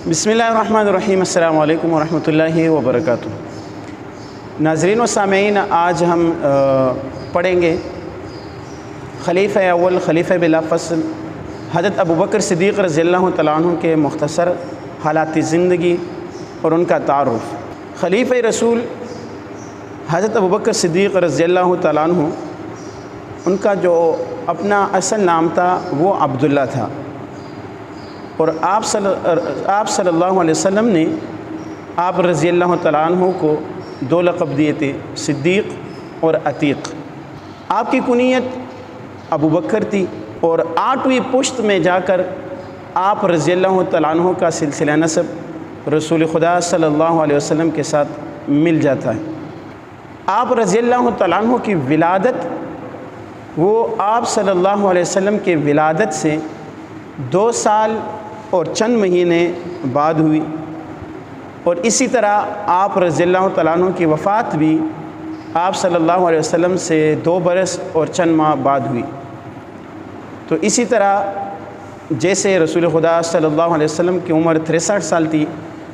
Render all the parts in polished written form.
بسم اللہ الرحمن الرحیم۔ السلام علیکم ورحمۃ اللہ وبرکاتہ۔ ناظرین و سامعین، آج ہم پڑھیں گے خلیفہ اول خلیفہ بلا فصل حضرت ابوبکر صدیق رضی اللہ تعالیٰ عنہ کے مختصر حالات زندگی اور ان کا تعارف۔ خلیفہ رسول حضرت ابوبکر صدیق رضی اللہ تعالیٰ عنہ، ان کا جو اپنا اصل نام تھا وہ عبداللہ تھا، اور آپ صلی اللہ علیہ وسلم نے آپ رضی اللہ تعالیٰ عنہ کو دو لقب دیے تھے، صدیق اور عتیق۔ آپ کی کنیت ابوبکر تھی، اور 8ویں پشت میں جا کر آپ رضی اللہ تعالیٰ عنہ کا سلسلہ نسب رسول خدا صلی اللہ علیہ وسلم کے ساتھ مل جاتا ہے۔ آپ رضی اللہ تعالیٰ عنہ کی ولادت وہ آپ صلی اللہ علیہ وسلم کے ولادت سے 2 سال اور چند مہینے بعد ہوئی، اور اسی طرح آپ رضی اللہ تعالیٰ عنہ کی وفات بھی آپ صلی اللہ علیہ وسلم سے 2 برس اور چند ماہ بعد ہوئی۔ تو اسی طرح جیسے رسول خدا صلی اللہ علیہ وسلم کی عمر 63 سال تھی،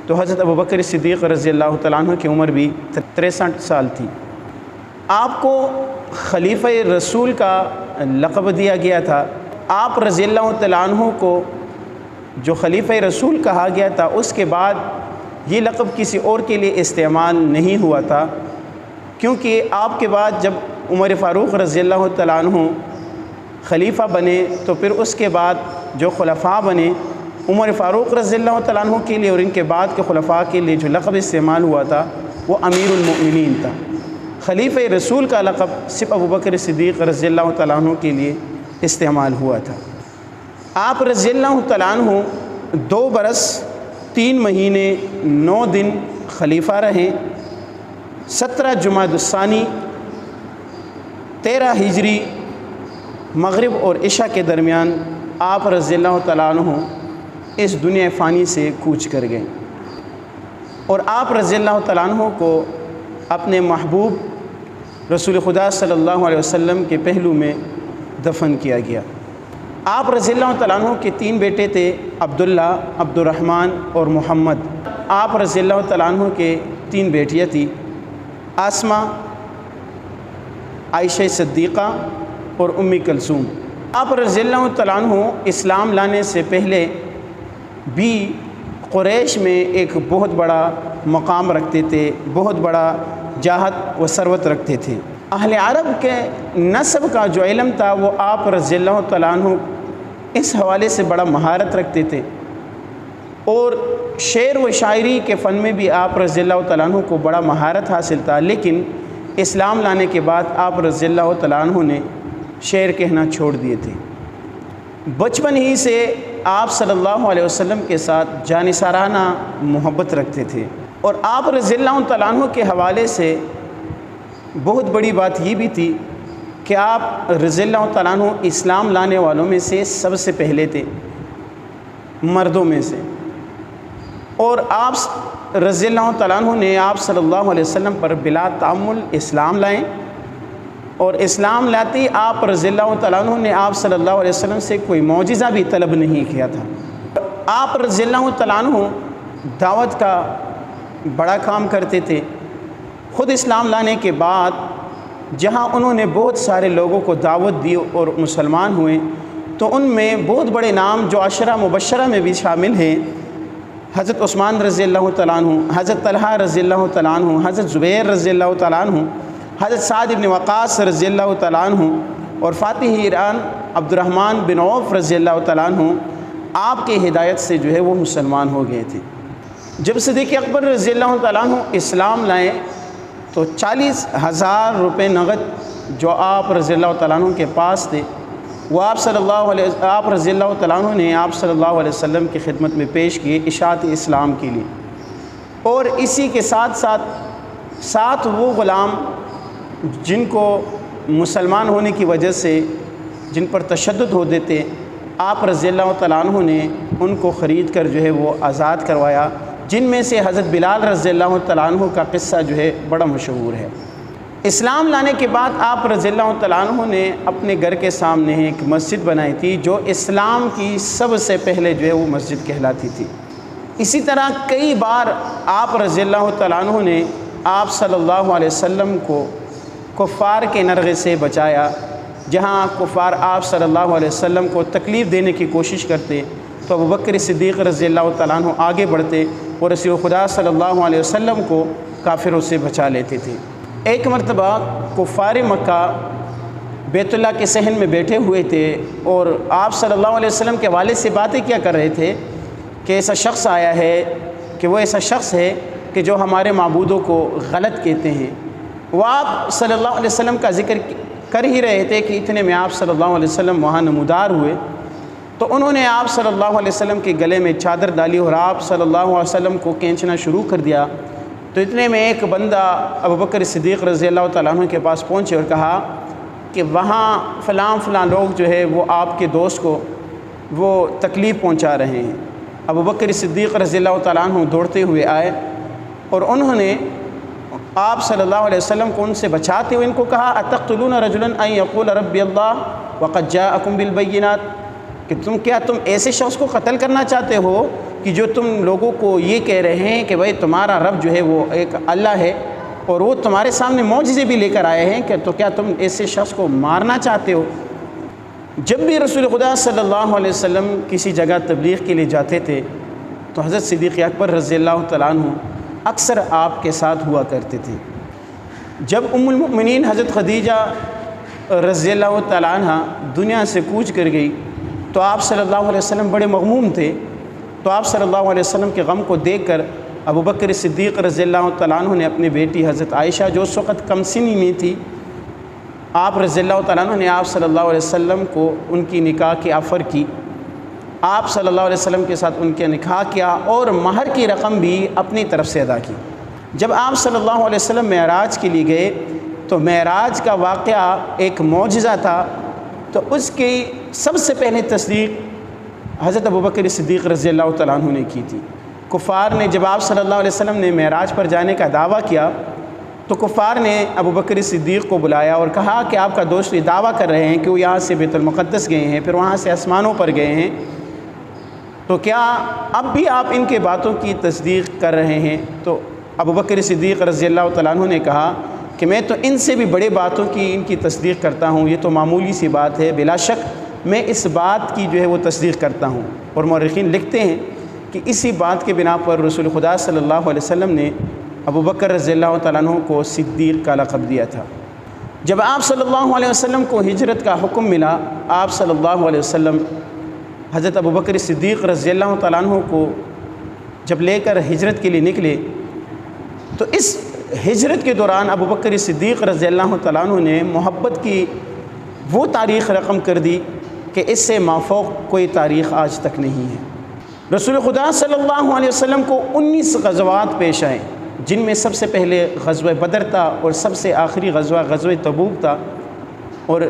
تو حضرت ابوبکر صدیق رضی اللہ تعالیٰ عنہ کی عمر بھی 63 سال تھی۔ آپ کو خلیفہ رسول کا لقب دیا گیا تھا۔ آپ رضی اللہ تعالیٰ عنہ کو جو خلیفہ رسول کہا گیا تھا، اس کے بعد یہ لقب کسی اور کے لیے استعمال نہیں ہوا تھا، کیونکہ آپ کے بعد جب عمر فاروق رضی اللہ تعالیٰ عنہ خلیفہ بنے، تو پھر اس کے بعد جو خلفاء بنے، عمر فاروق رضی اللہ تعالیٰ عنہ کے لیے اور ان کے بعد کے خلفاء کے لیے جو لقب استعمال ہوا تھا وہ امیر المؤمنین تھا۔ خلیفہ رسول کا لقب صرف ابوبکر صدیق رضی اللہ تعالیٰ عنہ کے لیے استعمال ہوا تھا۔ آپ رضی اللہ تعالیٰ عنہ 2 برس 3 مہینے 9 دن خلیفہ رہے۔ 17 جمادی الثانی 13 ہجری مغرب اور عشاء کے درمیان آپ رضی اللہ تعالیٰ عنہ اس دنیا فانی سے کوچ کر گئے، اور آپ رضی اللہ تعالیٰ عنہ کو اپنے محبوب رسول خدا صلی اللہ علیہ وسلم کے پہلو میں دفن کیا گیا۔ آپ رضی اللہ تعالیٰ عنہ کے 3 بیٹے تھے، عبداللہ، عبد الرحمن اور محمد۔ آپ رضی اللہ تعالیٰ عنہ کے 3 بیٹیاں تھیں، آسمہ، عائشہ صدیقہ اور ام کلثوم۔ آپ رضی اللہ تعالیٰ عنہ اسلام لانے سے پہلے بھی قریش میں ایک بہت بڑا مقام رکھتے تھے، بہت بڑا جاہت و ثروت رکھتے تھے۔ اہل عرب کے نسب کا جو علم تھا وہ آپ رضی اللہ تعالیٰ عنہ اس حوالے سے بڑا مہارت رکھتے تھے، اور شعر و شاعری کے فن میں بھی آپ رضی اللہ تعالیٰ عنہ کو بڑا مہارت حاصل تھا۔ لیکن اسلام لانے کے بعد آپ رضی اللہ تعالیٰ عنہ نے شعر کہنا چھوڑ دیے تھے۔ بچپن ہی سے آپ صلی اللہ علیہ وسلم کے ساتھ جانثارانہ محبت رکھتے تھے، اور آپ رضی اللہ تعالیٰ عنہ کے حوالے سے بہت بڑی بات یہ بھی تھی کہ آپ رضی اللہ تعالیٰ عنہ اسلام لانے والوں میں سے سب سے پہلے تھے، مردوں میں سے، اور آپ رضی اللہ تعالیٰ عنہ نے آپ صلی اللہ علیہ وسلم پر بلا تعامل اسلام لائیں، اور اسلام لاتے ہی آپ رضی اللہ تعالیٰ عنہ نے آپ صلی اللہ علیہ وسلم سے کوئی معجزہ بھی طلب نہیں کیا تھا۔ آپ رضی اللہ تعالیٰ عنہ دعوت کا بڑا کام کرتے تھے۔ خود اسلام لانے کے بعد جہاں انہوں نے بہت سارے لوگوں کو دعوت دی اور مسلمان ہوئے، تو ان میں بہت بڑے نام جو 10 مبشرہ میں بھی شامل ہیں، حضرت عثمان رضی اللہ تعالیٰ عنہ، حضرت طلحہ رضی اللہ تعالیٰ عنہ، حضرت زبیر رضی اللہ تعالیٰ عنہ، حضرت سعد بن وقاص رضی اللہ تعالیٰ عنہ، اور فاتح ایران عبد الرحمن بن عوف رضی اللہ تعالیٰ عنہ آپ کے ہدایت سے جو ہے وہ مسلمان ہو گئے تھے۔ جب صدیق اکبر رضی اللہ تعالیٰ عنہ اسلام لائے تو 40,000 روپے نقد جو آپ رضی اللہ تعالیٰ عنہ کے پاس تھے، وہ آپ رضی اللہ تعالیٰ عنہ نے آپ صلی اللہ علیہ وسلم کی خدمت میں پیش کیے اشاعت اسلام کے لیے، اور اسی کے ساتھ ساتھ وہ غلام جن کو مسلمان ہونے کی وجہ سے جن پر تشدد ہوتے تھے، آپ رضی اللہ تعالیٰ عنہ نے ان کو خرید کر جو ہے وہ آزاد کروایا، جن میں سے حضرت بلال رضی اللہ تعالیٰ عنہ کا قصہ جو ہے بڑا مشہور ہے۔ اسلام لانے کے بعد آپ رضی اللہ تعالیٰ عنہ نے اپنے گھر کے سامنے ایک مسجد بنائی تھی، جو اسلام کی سب سے پہلے جو ہے وہ مسجد کہلاتی تھی۔ اسی طرح کئی بار آپ رضی اللہ تعالیٰ عنہ نے آپ صلی اللہ علیہ وسلم کو کفار کے نرغے سے بچایا۔ جہاں کفار آپ صلی اللہ علیہ وسلم کو تکلیف دینے کی کوشش کرتے تو ابوبکر صدیق رضی اللہ تعالیٰ عنہ آگے بڑھتے اور رسول خدا صلی اللہ علیہ وسلم کو کافروں سے بچا لیتے تھے۔ ایک مرتبہ کفار مکہ بیت اللہ کے صحن میں بیٹھے ہوئے تھے اور آپ صلی اللہ علیہ وسلم کے والد سے باتیں کیا کر رہے تھے کہ ایسا شخص آیا ہے، کہ وہ ایسا شخص ہے کہ جو ہمارے معبودوں کو غلط کہتے ہیں۔ وہ آپ صلی اللہ علیہ وسلم کا ذکر کر ہی رہے تھے کہ اتنے میں آپ صلی اللہ علیہ وسلم وہاں نمودار ہوئے، تو انہوں نے آپ صلی اللہ علیہ وسلم کے گلے میں چادر ڈالی اور آپ صلی اللہ علیہ وسلم کو کھینچنا شروع کر دیا۔ تو اتنے میں ایک بندہ ابوبکر صدیق رضی اللہ تعالیٰ عنہ کے پاس پہنچے اور کہا کہ وہاں فلاں لوگ جو ہے وہ آپ کے دوست کو وہ تکلیف پہنچا رہے ہیں۔ ابوبکر صدیق رضی اللہ تعالیٰ عنہ دوڑتے ہوئے آئے اور انہوں نے آپ صلی اللہ علیہ وسلم کو ان سے بچاتے ہوئے ان کو کہا اتقتلون رجلا ان یقول ربی اللہ وقد جاءکم بالبینات، کہ تم ایسے شخص کو قتل کرنا چاہتے ہو کہ جو تم لوگوں کو یہ کہہ رہے ہیں کہ بھائی تمہارا رب جو ہے وہ ایک اللہ ہے اور وہ تمہارے سامنے معجزے بھی لے کر آئے ہیں، کہ تو کیا تم ایسے شخص کو مارنا چاہتے ہو؟ جب بھی رسول خدا صلی اللہ علیہ وسلم کسی جگہ تبلیغ کے لیے جاتے تھے تو حضرت صدیق اکبر رضی اللہ تعالیٰ عنہ اکثر آپ کے ساتھ ہوا کرتے تھے۔ جب ام المؤمنین حضرت خدیجہ رضی اللہ تعالیٰ عنہ دنیا سے کوچ کر گئی تو آپ صلی اللہ علیہ وسلم بڑے مغموم تھے، تو آپ صلی اللہ علیہ وسلم کے غم کو دیکھ کر ابوبکر صدیق رضی اللہ تعالیٰ عنہ نے اپنی بیٹی حضرت عائشہ جو اس وقت کم سنی میں تھی، آپ رضی اللہ تعالیٰ عنہ نے آپ صلی اللہ علیہ وسلم کو ان کی نکاح کی آفر کی۔ آپ صلی اللہ علیہ وسلم کے ساتھ ان کے نکاح کیا اور مہر کی رقم بھی اپنی طرف سے ادا کی۔ جب آپ صلی اللہ علیہ وسلم معراج کے لیے گئے تو معراج کا واقعہ ایک معجزہ تھا، تو اس کی سب سے پہلے تصدیق حضرت ابوبکر صدیق رضی اللہ تعالیٰ عنہ نے کی تھی۔ کفار نے جب آپ صلی اللہ علیہ وسلم نے معراج پر جانے کا دعویٰ کیا تو کفار نے ابوبکر صدیق کو بلایا اور کہا کہ آپ کا دوست یہ دعویٰ کر رہے ہیں کہ وہ یہاں سے بیت المقدس گئے ہیں، پھر وہاں سے آسمانوں پر گئے ہیں، تو کیا اب بھی آپ ان کے باتوں کی تصدیق کر رہے ہیں؟ تو ابوبکر صدیق رضی اللہ تعالیٰ عنہ نے کہا کہ میں تو ان سے بھی بڑے باتوں کی ان کی تصدیق کرتا ہوں، یہ تو معمولی سی بات ہے، بلا شک میں اس بات کی جو ہے وہ تصدیق کرتا ہوں۔ اور مورخین لکھتے ہیں کہ اسی بات کے بنا پر رسول خدا صلی اللہ علیہ وسلم نے ابوبکر رضی اللہ تعالیٰ عنہ کو صدیق کا لقب دیا تھا۔ جب آپ صلی اللہ علیہ وسلم کو ہجرت کا حکم ملا، آپ صلی اللہ علیہ وسلم حضرت ابوبکر صدیق رضی اللہ تعالیٰ عنہ کو جب لے کر ہجرت کے لیے نکلے تو اس ہجرت کے دوران ابوبکر صدیق رضی اللہ تعالیٰ عنہ نے محبت کی وہ تاریخ رقم کر دی کہ اس سے مافوق کوئی تاریخ آج تک نہیں ہے۔ رسول خدا صلی اللہ علیہ وسلم کو 19 غزوات پیش آئے، جن میں سب سے پہلے غزوہ بدر تھا اور سب سے آخری غزوہ تبوک تھا، اور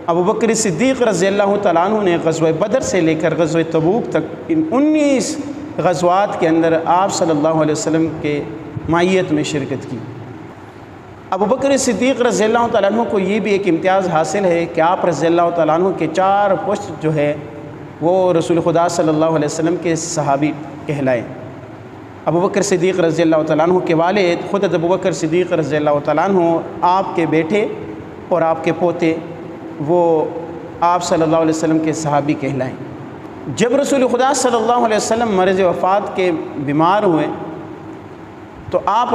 ابوبکر صدیق رضی اللہ تعالیٰ عنہ نے غزوہ بدر سے لے کر غزوہ تبوک تک ان 19 غزوات کے اندر آپ صلی اللہ علیہ وسلم کے معیت میں شرکت کی۔ ابوبکر صدیق رضی اللہ تعالیٰ عنہ کو یہ بھی ایک امتیاز حاصل ہے کہ آپ رضی اللہ تعالیٰ عنہ کے 4 پشت جو ہے وہ رسول خدا صلی اللہ علیہ وسلم کے صحابی کہلائے۔ ابوبکر صدیق رضی اللہ تعالیٰ عنہ کے والد خود ابوبکر صدیق رضی اللہ تعالیٰ عنہ، آپ کے بیٹے اور آپ کے پوتے وہ آپ صلی اللہ علیہ وسلم کے صحابی کہلائیں۔ جب رسول خدا صلی اللہ علیہ وسلم مرض وفات کے بیمار ہوئے تو آپ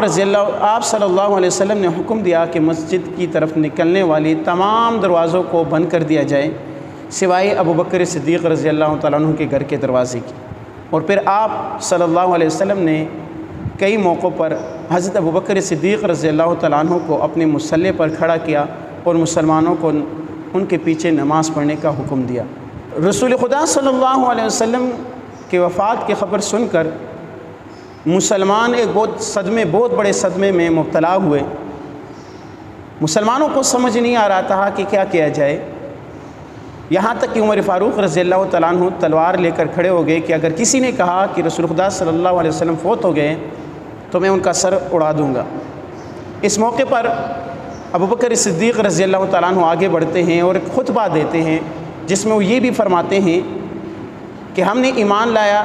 صلی اللہ علیہ وسلم نے حکم دیا کہ مسجد کی طرف نکلنے والی تمام دروازوں کو بند کر دیا جائے سوائے ابوبکر صدیق رضی اللہ تعالیٰ عنہ کے گھر کے دروازے کی۔ اور پھر آپ صلی اللہ علیہ وسلم نے کئی موقعوں پر حضرت ابوبکر صدیق رضی اللہ تعالیٰ عنہ کو اپنے مصلی پر کھڑا کیا اور مسلمانوں کو ان کے پیچھے نماز پڑھنے کا حکم دیا۔ رسول خدا صلی اللہ علیہ وسلم کے وفات کی خبر سن کر مسلمان ایک بہت بڑے صدمے میں مبتلا ہوئے۔ مسلمانوں کو سمجھ نہیں آ رہا تھا کہ کیا کیا جائے، یہاں تک کہ عمر فاروق رضی اللہ تعالیٰ عنہ تلوار لے کر کھڑے ہو گئے کہ اگر کسی نے کہا کہ رسول خدا صلی اللہ علیہ وسلم فوت ہو گئے تو میں ان کا سر اڑا دوں گا۔ اس موقع پر ابوبکر صدیق رضی اللہ تعالیٰ عنہ آگے بڑھتے ہیں اور ایک خطبہ دیتے ہیں جس میں وہ یہ بھی فرماتے ہیں کہ ہم نے ایمان لایا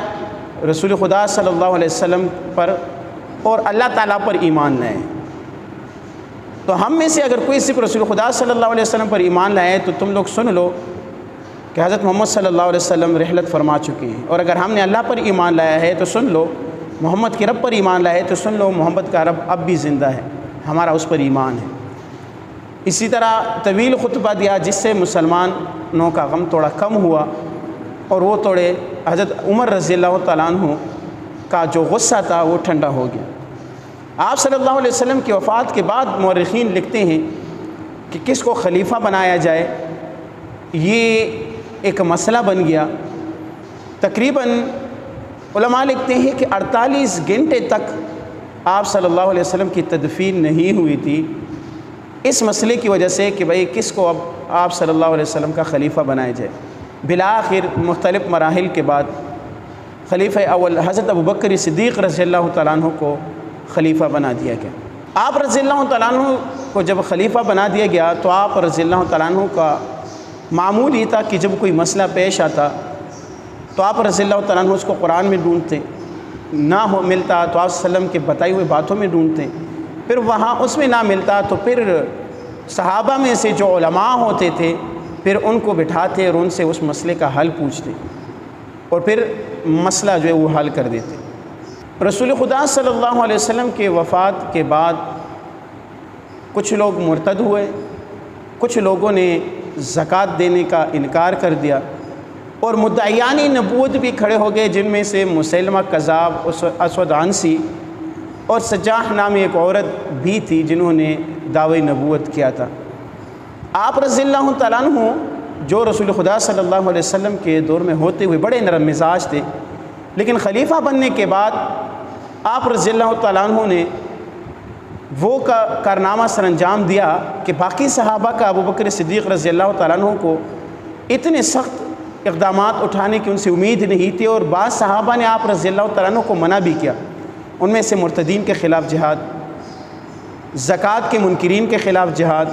رسول خدا صلی اللہ علیہ وسلم پر اور اللہ تعالیٰ پر ایمان لائے۔ تو ہم میں سے اگر کوئی صرف رسول خدا صلی اللہ علیہ وسلم پر ایمان لائے تو تم لوگ سن لو کہ حضرت محمد صلی اللہ علیہ وسلم رحلت فرما چکے ہیں، اور اگر ہم نے اللہ پر ایمان لایا ہے تو سن لو، محمد کے رب پر ایمان لایا ہے تو سن لو محمد کا رب اب بھی زندہ ہے، ہمارا اس پر ایمان ہے۔ اسی طرح طویل خطبہ دیا جس سے مسلمانوں کا غم تھوڑا کم ہوا، اور وہ تھوڑے حضرت عمر رضی اللہ تعالیٰ عنہ کا جو غصہ تھا وہ ٹھنڈا ہو گیا۔ آپ صلی اللہ علیہ وسلم کی وفات کے بعد مورخین لکھتے ہیں کہ کس کو خلیفہ بنایا جائے، یہ ایک مسئلہ بن گیا۔ تقریباً علماء لکھتے ہیں کہ 48 گھنٹے تک آپ صلی اللہ علیہ وسلم کی تدفین نہیں ہوئی تھی، اس مسئلے کی وجہ سے کہ بھئی کس کو اب آپ صلی اللہ علیہ وسلم کا خلیفہ بنایا جائے۔ بالآخر مختلف مراحل کے بعد خلیفہ اول حضرت ابوبکر صدیق رضی اللہ تعالیٰ عنہ کو خلیفہ بنا دیا گیا۔ آپ رضی اللہ تعالیٰ عنہ کو جب خلیفہ بنا دیا گیا تو آپ رضی اللہ تعالیٰ عنہ کا معمول یہ تھا کہ جب کوئی مسئلہ پیش آتا تو آپ رضی اللہ تعالیٰ عنہ اس کو قرآن میں ڈھونڈتے، نہ ملتا تو آپ صلی اللہ علیہ وسلم کے بتائی ہوئے باتوں میں ڈھونڈتے، پھر وہاں اس میں نہ ملتا تو پھر صحابہ میں سے جو علماء ہوتے تھے پھر ان کو بٹھاتے اور ان سے اس مسئلے کا حل پوچھتے اور پھر مسئلہ جو ہے وہ حل کر دیتے۔ رسول خدا صلی اللہ علیہ وسلم کے وفات کے بعد کچھ لوگ مرتد ہوئے، کچھ لوگوں نے زکوٰۃ دینے کا انکار کر دیا، اور مدعیان نبوت بھی کھڑے ہو گئے جن میں سے مسیلمہ کذاب، اسود عنسی اور سجاح نامی ایک عورت بھی تھی جنہوں نے دعوی نبوت کیا تھا۔ آپ رضی اللہ تعالیٰ عنہ جو رسول خدا صلی اللہ علیہ وسلم کے دور میں ہوتے ہوئے بڑے نرم مزاج تھے، لیکن خلیفہ بننے کے بعد آپ رضی اللہ تعالیٰ عنہ نے وہ کارنامہ سر انجام دیا کہ باقی صحابہ کا ابوبکر صدیق رضی اللہ تعالیٰ عنہ کو اتنے سخت اقدامات اٹھانے کی ان سے امید نہیں تھی، اور بعض صحابہ نے آپ رضی اللہ تعالیٰ عنہ کو منع بھی کیا، ان میں سے مرتدین کے خلاف جہاد، زکوٰۃ کے منکرین کے خلاف جہاد،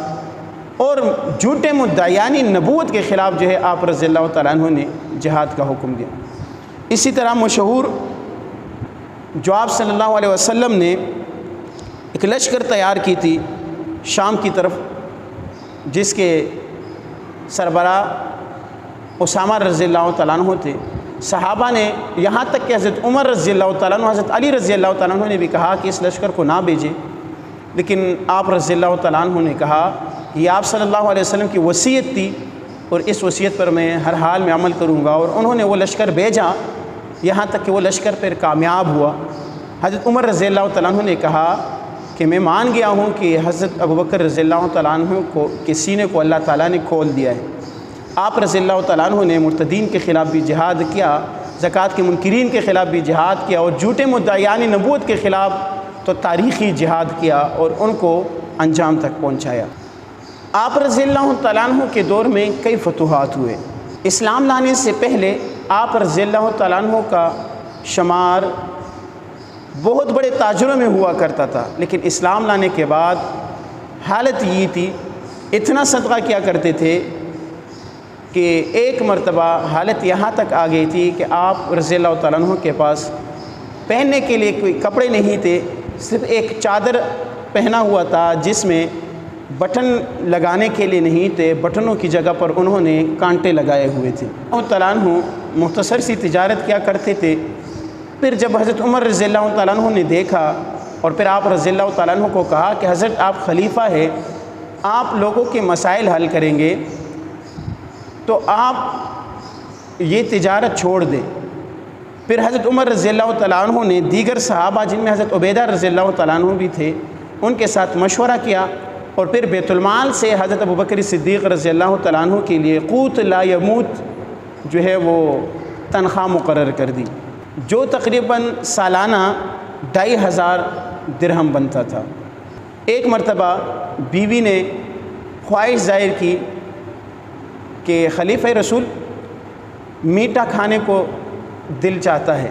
اور جھوٹے مدعیان نبوت کے خلاف جو ہے آپ رضی اللہ تعالیٰ عنہ نے جہاد کا حکم دیا۔ اسی طرح مشہور جو آپ صلی اللہ علیہ وسلم نے ایک لشکر تیار کی تھی شام کی طرف، جس کے سربراہ اسامہ رضی اللہ تعالیٰ عنہ تھے، صحابہ نے یہاں تک کہ حضرت عمر رضی اللہ تعالیٰ عنہ، حضرت علی رضی اللہ تعالیٰ عنہ نے بھی کہا کہ اس لشکر کو نہ بھیجیں، لیکن آپ رضی اللہ تعالیٰ عنہ نے کہا کہ یہ آپ صلی اللہ علیہ وسلم کی وصیت تھی اور اس وصیت پر میں ہر حال میں عمل کروں گا، اور انہوں نے وہ لشکر بھیجا، یہاں تک کہ وہ لشکر پھر کامیاب ہوا۔ حضرت عمر رضی اللہ تعالیٰ عنہ نے کہا کہ میں مان گیا ہوں کہ حضرت ابوبکر رضی اللہ تعالیٰ عنہ کے سینے کو اللہ تعالیٰ نے کھول دیا ہے۔ آپ رضی اللہ تعالیٰ عنہ نے مرتدین کے خلاف بھی جہاد کیا، زکوٰۃ کے منکرین کے خلاف بھی جہاد کیا، اور جھوٹے مدعیان نبوت کے خلاف تو تاریخی جہاد کیا اور ان کو انجام تک پہنچایا۔ آپ رضی اللہ تعالیٰ عنہ کے دور میں کئی فتوحات ہوئے۔ اسلام لانے سے پہلے آپ رضی اللہ تعالیٰ عنہ کا شمار بہت بڑے تاجروں میں ہوا کرتا تھا، لیکن اسلام لانے کے بعد حالت یہ تھی، اتنا صدقہ کیا کرتے تھے کہ ایک مرتبہ حالت یہاں تک آ گئی تھی کہ آپ رضی اللہ تعالیٰ عنہ کے پاس پہننے کے لیے کوئی کپڑے نہیں تھے، صرف ایک چادر پہنا ہوا تھا جس میں بٹن لگانے کے لیے نہیں تھے، بٹنوں کی جگہ پر انہوں نے کانٹے لگائے ہوئے تھے۔ اللہ تعالیٰ عنہ مختصر سی تجارت کیا کرتے تھے۔ پھر جب حضرت عمر رضی اللہ تعالیٰ عنہ نے دیکھا اور پھر آپ رضی اللہ تعالیٰ عنہ کو کہا کہ حضرت آپ خلیفہ ہے، آپ لوگوں کے مسائل حل کریں گے، تو آپ یہ تجارت چھوڑ دیں۔ پھر حضرت عمر رضی اللہ تعالیٰ عنہ نے دیگر صحابہ جن میں حضرت عبیدہ رضی اللہ تعالیٰ عنہ بھی تھے ان کے ساتھ مشورہ کیا، اور پھر بیت المال سے حضرت ابوبکر صدیق رضی اللہ تعالیٰ عنہ کے لیے قوت لا یموت جو ہے وہ تنخواہ مقرر کر دی، جو تقریباً سالانہ 2500 درہم بنتا تھا۔ ایک مرتبہ بیوی نے خواہش ظاہر کی کہ خلیفہ رسول میٹھا کھانے کو دل چاہتا ہے،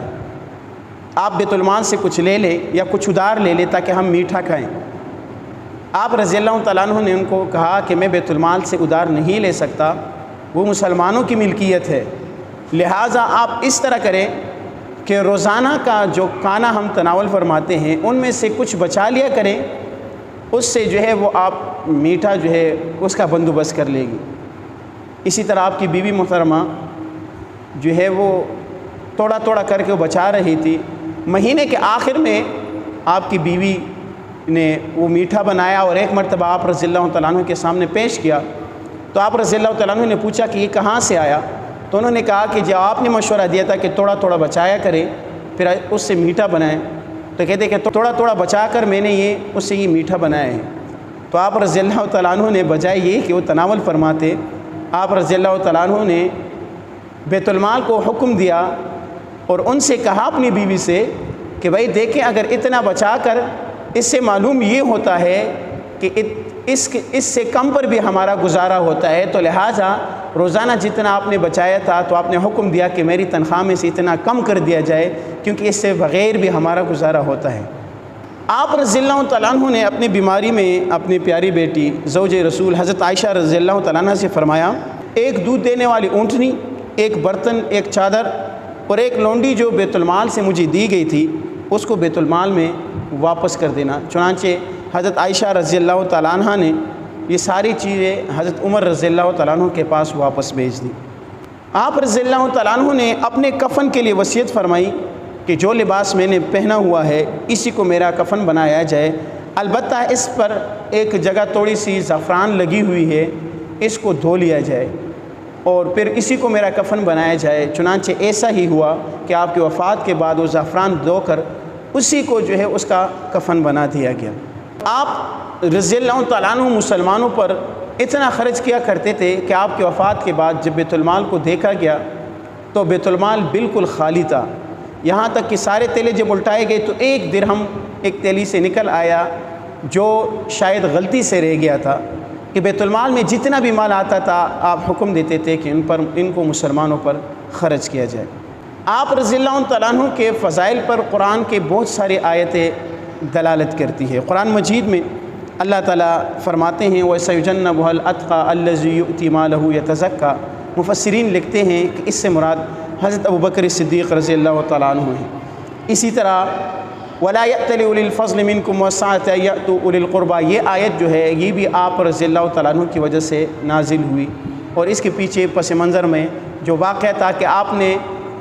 آپ بیت المال سے کچھ لے لیں یا کچھ ادھار لے لیں تاکہ ہم میٹھا کھائیں۔ آپ رضی اللہ تعالیٰ عنہ نے ان کو کہا کہ میں بیت المال سے ادھار نہیں لے سکتا، وہ مسلمانوں کی ملکیت ہے، لہٰذا آپ اس طرح کریں کہ روزانہ کا جو کھانا ہم تناول فرماتے ہیں ان میں سے کچھ بچا لیا کریں، اس سے جو ہے وہ آپ میٹھا جو ہے اس کا بندوبست کر لے گی۔ اسی طرح آپ کی بیوی محترمہ جو ہے وہ تھوڑا تھوڑا کر کے وہ بچا رہی تھی، مہینے کے آخر میں آپ کی بیوی نے وہ میٹھا بنایا اور ایک مرتبہ آپ رضی اللہ تعالیٰ عنہ کے سامنے پیش کیا، تو آپ رضی اللہ تعالیٰ عنہ نے پوچھا کہ یہ کہاں سے آیا؟ تو انہوں نے کہا کہ جب آپ نے مشورہ دیا تھا کہ تھوڑا تھوڑا بچایا کریں پھر اس سے میٹھا بنائیں، تو کہتے کہ تھوڑا تھوڑا بچا کر میں نے اس سے یہ میٹھا بنایا ہے۔ تو آپ رضی اللہ تعالیٰ عنہ نے بجائے یہ کہ وہ تناول فرماتے، آپ رضی اللہ تعالیٰ عنہ نے بیت المال کو حکم دیا اور ان سے کہا اپنی بیوی سے کہ بھائی دیکھیں اگر اتنا بچا کر اس سے معلوم یہ ہوتا ہے کہ اس سے کم پر بھی ہمارا گزارا ہوتا ہے، تو لہٰذا روزانہ جتنا آپ نے بچایا تھا تو آپ نے حکم دیا کہ میری تنخواہ میں سے اتنا کم کر دیا جائے، کیونکہ اس سے بغیر بھی ہمارا گزارا ہوتا ہے۔ آپ رضی اللہ تعالیٰ عنہ نے اپنی بیماری میں اپنی پیاری بیٹی زوج رسول حضرت عائشہ رضی اللہ تعالیٰ عنہ سے فرمایا، ایک دودھ دینے والی اونٹنی، ایک برتن، ایک چادر اور ایک لونڈی جو بیت المال سے مجھے دی گئی تھی اس کو بیت المال میں واپس کر دینا۔ چنانچہ حضرت عائشہ رضی اللہ تعالیٰ عنہ نے یہ ساری چیزیں حضرت عمر رضی اللہ تعالیٰ عنہ کے پاس واپس بھیج دی۔ آپ رضی اللہ تعالیٰ عنہ نے اپنے کفن کے لیے وصیت فرمائی کہ جو لباس میں نے پہنا ہوا ہے اسی کو میرا کفن بنایا جائے، البتہ اس پر ایک جگہ تھوڑی سی زعفران لگی ہوئی ہے، اس کو دھو لیا جائے اور پھر اسی کو میرا کفن بنایا جائے۔ چنانچہ ایسا ہی ہوا کہ آپ کی وفات کے بعد وہ زعفران دھو کر اسی کو جو ہے اس کا کفن بنا دیا گیا۔ آپ رضی اللہ تعالیٰ عنہ مسلمانوں پر اتنا خرچ کیا کرتے تھے کہ آپ کی وفات کے بعد جب بیت المال کو دیکھا گیا تو بیت المال بالکل خالی تھا، یہاں تک کہ سارے تیلے جب الٹائے گئے تو ایک درہم ایک تیلی سے نکل آیا جو شاید غلطی سے رہ گیا تھا، کہ بیت المال میں جتنا بھی مال آتا تھا آپ حکم دیتے تھے کہ ان کو مسلمانوں پر خرچ کیا جائے۔ آپ رضی اللہ تعالیٰ عنہ کے فضائل پر قرآن کے بہت ساری آیتیں دلالت کرتی ہے۔ قرآن مجید میں اللہ تعالیٰ فرماتے ہیں وَسَيُجَنَّبُهَا الْأَتْقَى الَّذِي يُؤْتِي مَالَهُ يَتَزَكَّى، مفسرین لکھتے ہیں کہ اس سے مراد حضرت ابوبکر صدیق رضی اللہ تعالیٰ عنہ ہیں۔ اسی طرح وَلَا يَأْتَلِ أُولِي الْفَضْلِ مِنْكُمْ وَالسَّعَةِ أَن يَأْتُوا أُولِي الْقُرْبَى، یہ آیت جو ہے یہ بھی آپ رضی اللہ تعالیٰ عنہ کی وجہ سے نازل ہوئی، اور اس کے پیچھے پس منظر میں جو واقعہ تھا کہ آپ نے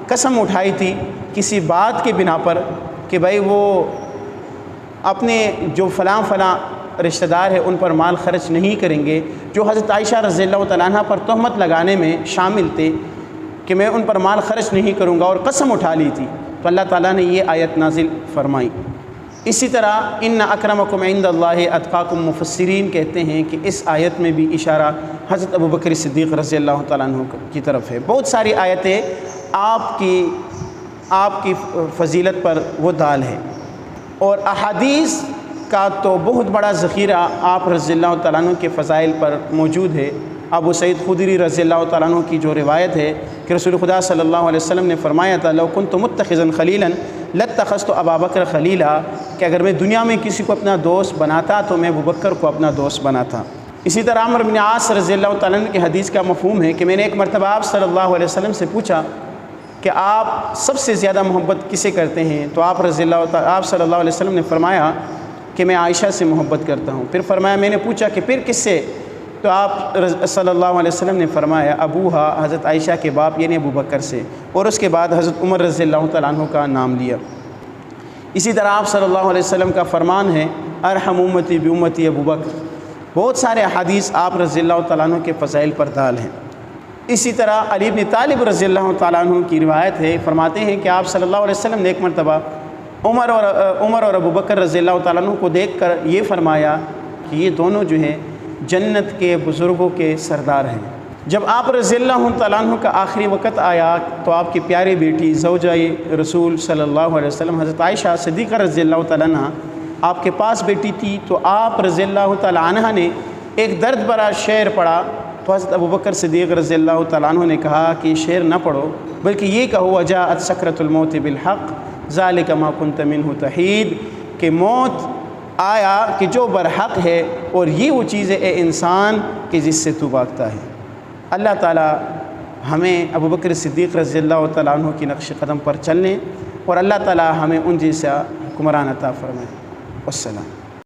قسم اٹھائی تھی کسی بات کے بنا پر کہ بھائی وہ اپنے جو فلاں رشتہ دار ہے ان پر مال خرچ نہیں کریں گے، جو حضرت عائشہ رضی اللہ تعالیٰ عنہ پر تہمت لگانے میں شامل تھے کہ میں ان پر مال خرچ نہیں کروں گا، اور قسم اٹھا لی تھی، تو اللہ تعالیٰ نے یہ آیت نازل فرمائی۔ اسی طرح ان اکرمکم عند اللہ اتقاکم، مفسرین کہتے ہیں کہ اس آیت میں بھی اشارہ حضرت ابوبکر صدیق رضی اللہ تعالیٰ عنہ کی طرف ہے۔ بہت ساری آیتیں آپ کی فضیلت پر وہ دال ہے، اور احادیث کا تو بہت بڑا ذخیرہ آپ رضی اللہ تعالیٰ عنہ کے فضائل پر موجود ہے۔ ابو سعید خدری رضی اللہ تعالیٰ عنہ کی جو روایت ہے کہ رسول خدا صلی اللہ علیہ وسلم نے فرمایا تھا لو کنت متخذا خلیلا لاتخذت ابا بکر خلیلا، کہ اگر میں دنیا میں کسی کو اپنا دوست بناتا تو میں ابو بکر کو اپنا دوست بناتا۔ اسی طرح عمرو بن عاص رضی اللہ تعالیٰ عنہ کی حدیث کا مفہوم ہے کہ میں نے ایک مرتبہ آپ صلی اللہ علیہ وسلم سے پوچھا کہ آپ سب سے زیادہ محبت کسے کرتے ہیں، تو آپ صلی اللہ علیہ وسلم نے فرمایا کہ میں عائشہ سے محبت کرتا ہوں۔ پھر فرمایا میں نے پوچھا کہ پھر کس سے، تو آپ صلی اللہ علیہ وسلم نے فرمایا ابوہا، حضرت عائشہ کے باپ یعنی ابو بکر سے، اور اس کے بعد حضرت عمر رضی اللہ تعالیٰ عنہ کا نام لیا۔ اسی طرح آپ صلی اللہ علیہ وسلم کا فرمان ہے ارحم امتی بامتی ابو بکر۔ بہت سارے احادیث آپ رضی اللہ تعالیٰ عنہ کے فضائل پر دال ہیں۔ اسی طرح علی بن طالب رضی اللہ تعالیٰ عنہ کی روایت ہے، فرماتے ہیں کہ آپ صلی اللہ علیہ وسلم نے ایک مرتبہ عمر اور ابو بکر رضی اللہ تعالیٰ عنہ کو دیکھ کر یہ فرمایا کہ یہ دونوں جو ہیں جنت کے بزرگوں کے سردار ہیں۔ جب آپ رضی اللہ تعالیٰ عنہ کا آخری وقت آیا تو آپ کی پیاری بیٹی زوجہ رسول صلی اللہ علیہ وسلم حضرت عائشہ صدیقہ رضی اللہ تعالیٰ عنہ آپ کے پاس بیٹی تھی، تو آپ رضی اللہ تعالیٰ عنہ نے ایک درد بھرا شعر پڑھا، تو حضرت ابوبکر صدیق رضی اللہ تعالیٰ عنہ نے کہا کہ یہ شعر نہ پڑھو، بلکہ یہ کہو وجاءت سکرۃ الموت بالحق ذالک ما کنت منہ تحید، کہ موت آیا کہ جو برحق ہے، اور یہ وہ چیز ہے اے انسان کہ جس سے تو بھاگتا ہے۔ اللہ تعالیٰ ہمیں ابوبکر صدیق رضی اللہ تعالیٰ عنہ کی نقش قدم پر چلنے اور اللہ تعالی ہمیں ان جیسا حکمران عطا فرمائے۔ والسلام۔